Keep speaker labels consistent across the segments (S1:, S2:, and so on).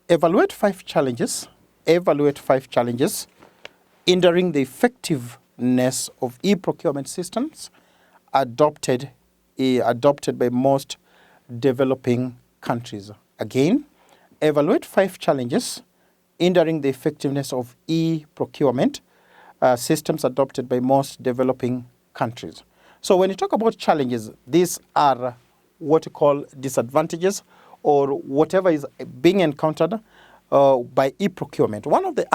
S1: Evaluate 5 challenges. Evaluate 5 challenges hindering the effectiveness of e-procurement systems adopted by most developing countries. Again, evaluate 5 challenges hindering the effectiveness of e-procurement systems adopted by most developing countries. So when you talk about challenges, these are what you call disadvantages or whatever is being encountered by e-procurement. One of the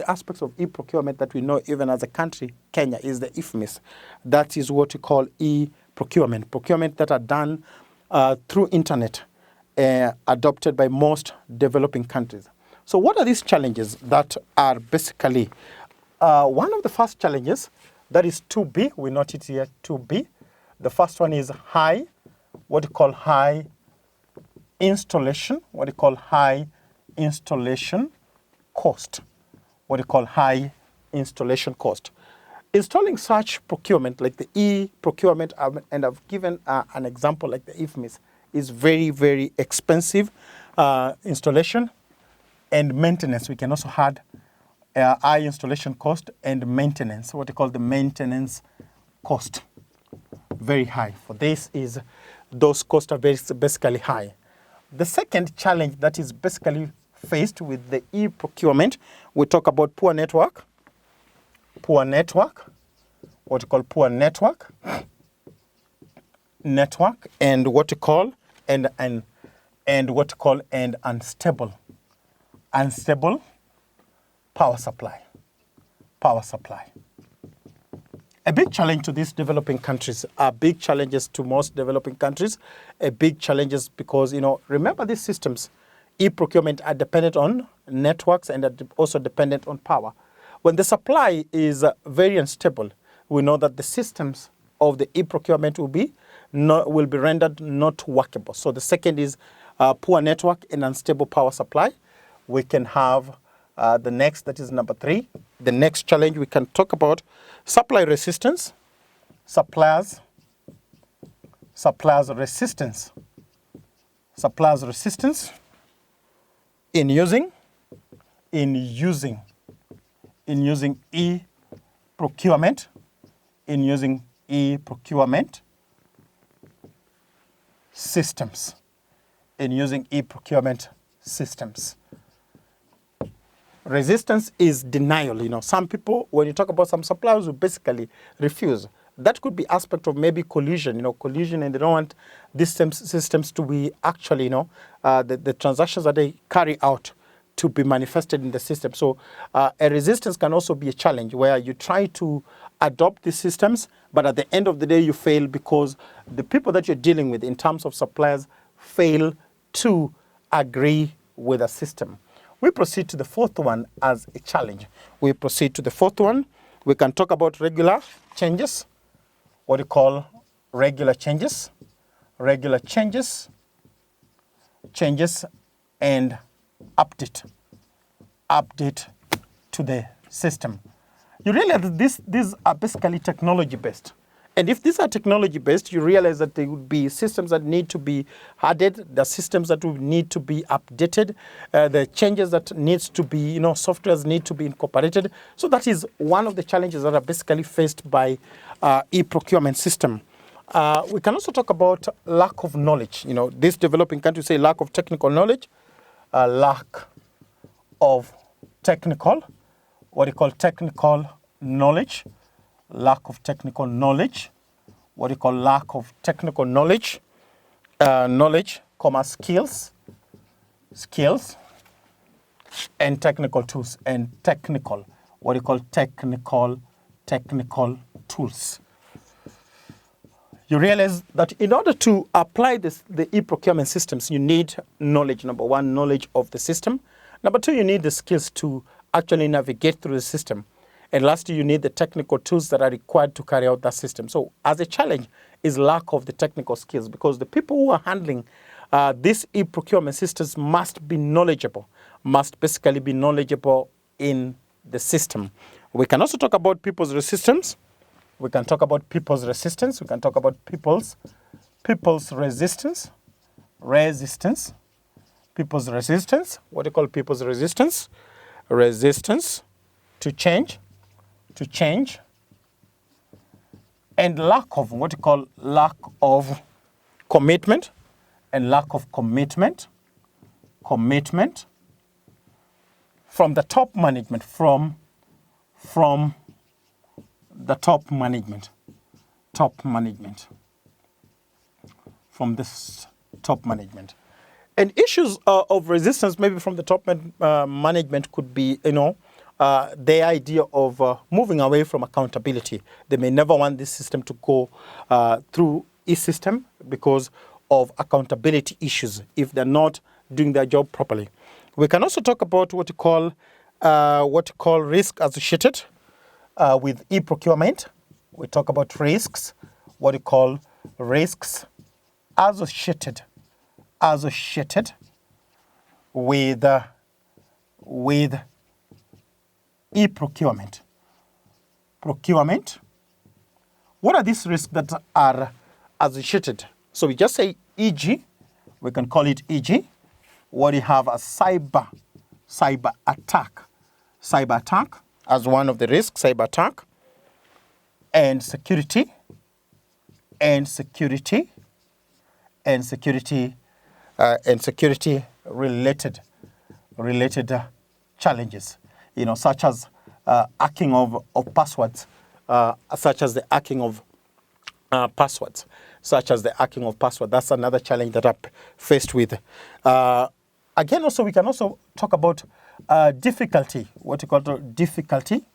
S1: aspects of e-procurement that we know even as a country, Kenya, is the IFMIS. That is what we call e-procurement, procurement that are done through internet, adopted by most developing countries. So what are these challenges that are basically, one of the first challenges, that is 2B, we note it here, 2B. The first one is high installation cost. Installing such procurement like the e-procurement, and I've given an example like the IFMIS, is very, very expensive installation and maintenance. We can also add high installation cost and maintenance, what they call the maintenance cost, very high. For this is, those costs are basically high. The second challenge that is basically faced with the e-procurement, we talk about poor network, what you call poor network, and what you call and unstable power supply. A big challenge to these developing countries, are big challenges to most developing countries, a big challenges because, remember these systems, e-procurement are dependent on networks and are also dependent on power. When the supply is very unstable, we know that the systems of the e-procurement will be rendered not workable. So the second is poor network and unstable power supply. We can have the next, that is number 3. The next challenge we can talk about supply resistance, suppliers resistance in using e-procurement systems. Resistance is denial. Some people, when you talk about some suppliers, will basically refuse. That could be aspect of maybe collusion, and they don't want these systems to be actually, the transactions that they carry out to be manifested in the system. So a resistance can also be a challenge where you try to adopt these systems, but at the end of the day, you fail because the people that you're dealing with in terms of suppliers fail to agree with a system. We proceed to the fourth one as a challenge. We can talk about regular changes, what you call regular changes, and update to the system. You realize that these are basically technology-based. And if these are technology-based, you realize that there would be systems that need to be added, the systems that would need to be updated, the changes that needs to be, softwares need to be incorporated. So that is one of the challenges that are basically faced by e-procurement system. We can also talk about lack of knowledge. These developing countries say lack of technical knowledge, lack of technical knowledge, skills, and technical tools, technical tools. You realize that in order to apply the e-procurement systems, you need knowledge. Number 1, knowledge of the system. Number 2, you need the skills to actually navigate through the system. And lastly, you need the technical tools that are required to carry out that system. So as a challenge is lack of the technical skills, because the people who are handling these e-procurement systems must basically be knowledgeable in the system. We can also talk about people's resistance. We can talk about people's resistance. resistance, people's resistance, what do you call people's resistance? Resistance to change, and lack of, what you call lack of commitment, and lack of commitment from the top management, from the top management, from this top management. And issues of resistance maybe from the top management could be, the idea of moving away from accountability. They may never want this system to go through e-system because of accountability issues if they're not doing their job properly. We can also talk about what you call risk associated with e-procurement. We talk about risks, what you call risks associated with e-procurement. What are these risks that are associated? So we just say e.g., we can call it e.g. what you have a cyber attack as one of the risks, cyber attack, and security related challenges, such as hacking of passwords, That's another challenge that I'm faced with. Again, also we can also talk about difficulty. What you call difficulty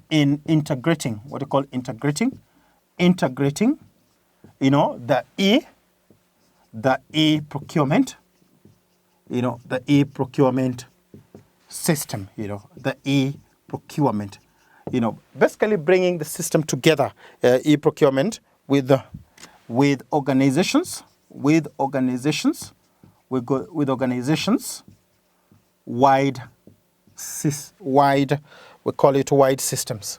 S1: in integrating. What you call integrating. The e-procurement. The e-procurement system. The e-procurement. Basically bringing the system together, e-procurement with organizations, wide we call it wide systems.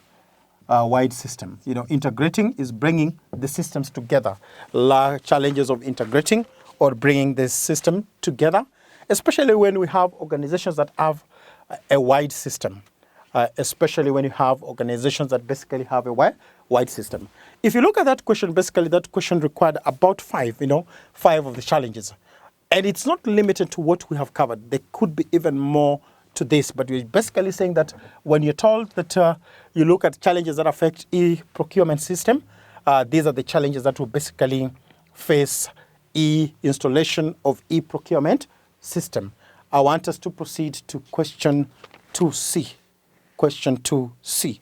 S1: Wide system. Integrating is bringing the systems together. Large challenges of integrating or bringing the system together, especially when we have organizations that have a wide system. Especially when you have organizations that basically have a wide system. If you look at that question, basically that question required about 5 of the challenges. And it's not limited to what we have covered. There could be even more to this, but we're basically saying that when you're told that you look at challenges that affect e-procurement system, these are the challenges that will basically face installation of e-procurement system. I want us to proceed to question 2C. Question 2C.